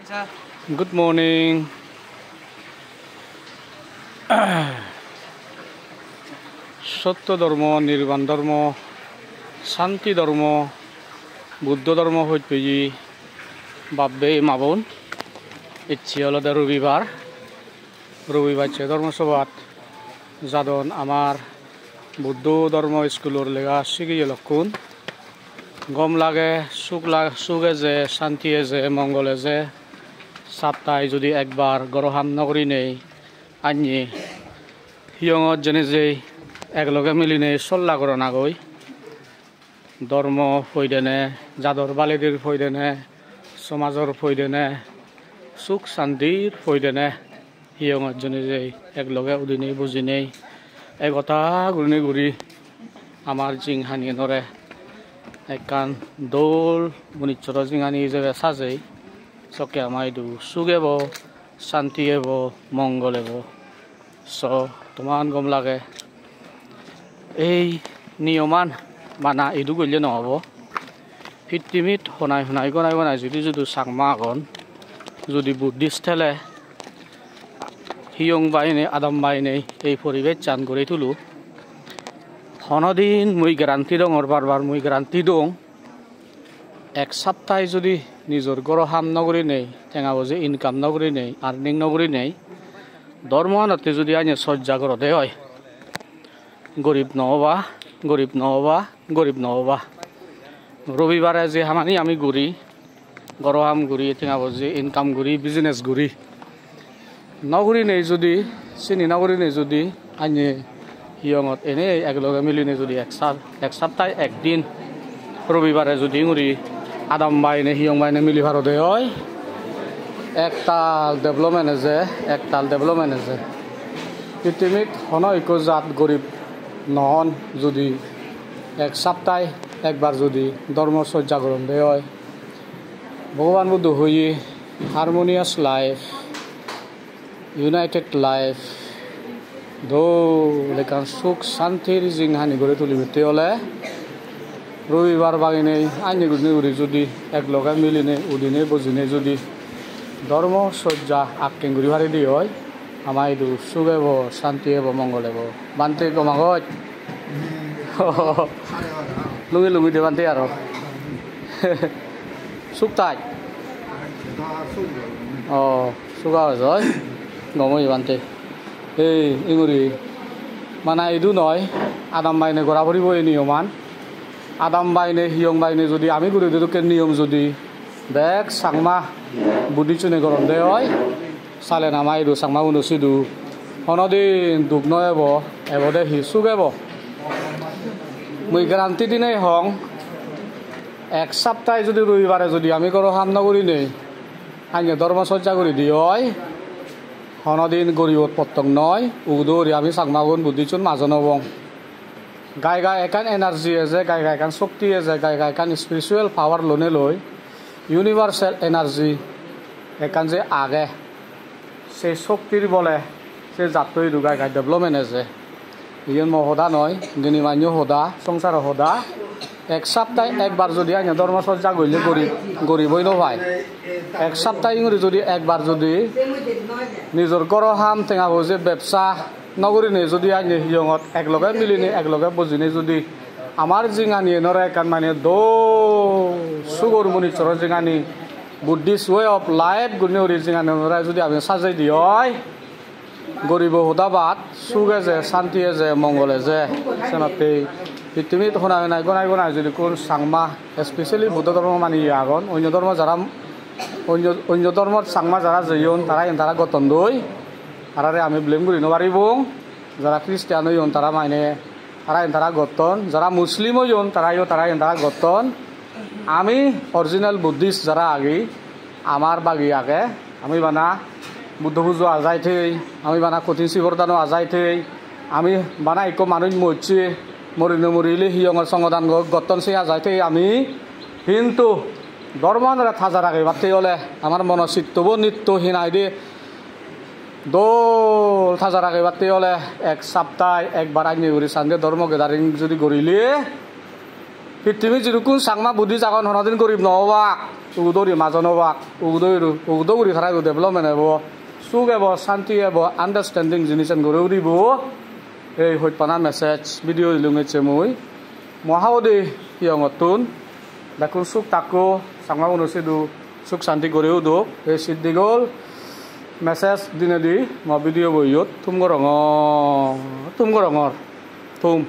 Good morning. সত্য ধর্ম, নির্বাণ ধর্ম, শান্তি ধর্ম, বুদ্ধ ধর্ম হইতে ভাববে মাবন ইচ্ছে হলো রবিবার ধর্মসভাত যাদন আমার বুদ্ধ ধর্ম স্কুলের লেগা শিখিয়ে লক্ষণ গম লাগে সুখে যে শান্তি যে মঙ্গলে যে সপ্তাহে যদি একবার গরহাম নগরী নেই আনি হিয়ঙত যেনে যে একলগে মিলি নেই চল্লা করো নাগৈ ধর্ম ফৈদেনে যাদর বালিদির ফৈদেনে সমাজর ফৈদেনে সুখ শান্তির ফৈদেনে হিয়ঙত যেনে যে একলগে উদিনেই বুজি নেই একতা ঘূর্ণি ঘূৰি আমার জিংহানি নরে একখান দোল মনিচ্ছর জিংহানি হিসেবে সাজেই চকে আমাইদু সুগেব শান্তি এব মঙ্গল এব তোমার গম লাগে এই নিয়মান মানা এইটো গলে নহব পৃথিৱীত শুনাই গনাই যদি চাকমা আগন যদি বুদ্ধিষ্ট ঠেলে হিয়ং বাইনে আদম বাইনে এই পরিবেশ চান করে তুলো হনদিন মুই গ্যারান্টি দং বারবার মুই গ্যারান্টি দং এক সপ্তাহে যদি নিজের গরহাম নগরী নেই টেঙা বজে ইনকাম নগরী নেই আর্নিং নগরী নেই ধর্মানতে যদি আইনে সজ্জা করতে হয় গরিব নহবা রবিবারে যে হামানি আমি ঘুরি গরহাম ঘুরি টেঙা বজে ইনকাম ঘুরি বিজনেস ঘুরি নগরী নেই যদি চিনি নগরী নেই যদি আইনে হিয়ঙত এনে একলগে মিলিনে যদি এক সপ্তাহে একদিন রবিবারে যদি ঘুরি আদাম বাইনে হিয়ং বাইনে মিলি ভারতে হয় একতাল ডেভেলপমেন্ট আছে পৃথিবীত হনৈক্য জাত গরিব নহন যদি এক সপ্তাহে একবার যদি ধর্মচর্যা গ্রহণ দেয় হয় ভগবান বুদ্ধ হয়ে হারমোনিয়াস লাইফ ইউনাইটেড লাইফ লেখান সুখ শান্তির জিংহানি গড়ে তুলিতে হলে রবিবার বাগিনে আইনি গুড়ি যদি একলগে মিলিনে উদিনে বজিনে যদি ধর্মচর্যা আকেং ঘুরি ভারি দিয়ে হয় আমার এইটো সুখ এব শান্তি এব মঙ্গল এব বান্তে কমাগত লুঙি দিয়ে বান্তে আর সুখ তাই সুখা হয় গমই বান্তে এই ইঙুরি মানে এইটো নয় আদাম বাইনে গড়া ভরিব এই নিয়মান আদাম বাইনে হিয়ং বাইনে যদি আমি ঘুরে দিকে নিয়ম যদি বেগ চাংমা বুদ্ধি চুনে গরম দে হয় চালে নামাই দু চাংমা উনুচিদু হনদিন দুখ নব এবদে হি চুগেব মুই গ্যারান্টি দিনেই হং এক সপ্তাহে যদি রবিবারে যদি আমি করো হাম নগরী নেই আইনে ধর্মচর্যা করে দি হয় হনদিন গরিবত পত্তং নয় উদৌরি আমি চাংমাগুন বুদ্ধি চুন মাজন হবং গাই একান এনার্জি আছে গাই একান শক্তি আছে গাই একান স্পিরিচুয়াল পাওয়ার লোনে লই ইউনিভার্সাল এনার্জি একান যে আগে সেই শক্তির বলে সে জাতই গাই ডেভেলপমেন্ট আছে ইয়ন সদা নয় গিনিমান্য সদা সংসার সদা এক সপ্তাহে একবার যদি আইনে ধর্মচর্যা করলে গরিবই নয় এক সপ্তাহে যদি একবার যদি নিজের গরহাম টেঙা বজে ব্যবসা নগরী নেই যদি আইনে হিয়ঙত একলগে মিলিনে একলগে বজিনে যদি আমার জিঙানি নরে একান মানে সুগর মনিচর জিঙানি বুদ্ধিস্ট ওয়ে অফ লাইফ গুণে জিঙানি নরে যদি আমি সাজাই দি হয় গরিব হুদাবাদ সুগে যে শান্তি যে মঙ্গলে যে সেনাতে পৃথিবীত শুনা নাই গনাই যদি কোন চাংমা স্পেচিয়েলি বুদ্ধ ধর্ম মানি আগন অন্য ধর্মত চাংমা যারা জয়ন তারা গতন দই তারারে আমি ব্লেম করি নবারিব যারা খ্রিস্টান হইন তারা মাইনে তারা গতন যারা মুসলিম হইন তারা গতন আমি অরিজিনাল বুদ্ধিস্ট যারা আগে আমার বাগি আগে আমি বানা বুদ্ধ পুজো আজাই থৈ আমি বানা কঠিন শিবরদানো আজাই থৈ আমি বানা একো মানুষ মরছে মরিলে হিয়ঙর সংগদান গতন সে আজাই থৈ আমি কিন্তু ধর্মরা থাজা রাখে বাতে হলে আমার মনচিত্তব নিত্য হিনাই দিয়ে দোল থাজা রাখে বাতে হলে এক সপ্তাহে একবার আইনি ঘুরি সান্দে ধর্ম গেদারিং যদি গড়িলে পৃথিবী যেরকম চাংমা বুদ্ধি জাগন হনদিন গরিব নহবা উদৰি মাজনবাক উদৰি খাৰাই ডেভেলপমেণ্ট হ'ব সুখ হ'ব শান্তি হ'ব আণ্ডাৰষ্টেণ্ডিং জিনিস গঢ়ি উঠিব এই সত্যনা মেছেজ ভিডিঅ' দিলোঁগেছে মই মহাবদী ইয়ঙতুন দেখোন সুখ তাকো চাঙা অনুচিদু সুখ শান্তি গঢ়িও দোক এই সিদ্ধি গ'ল মেছেজ দিনে দি মই ভিডিঅ' বহিয়ত তুম ৰঙৰ থুম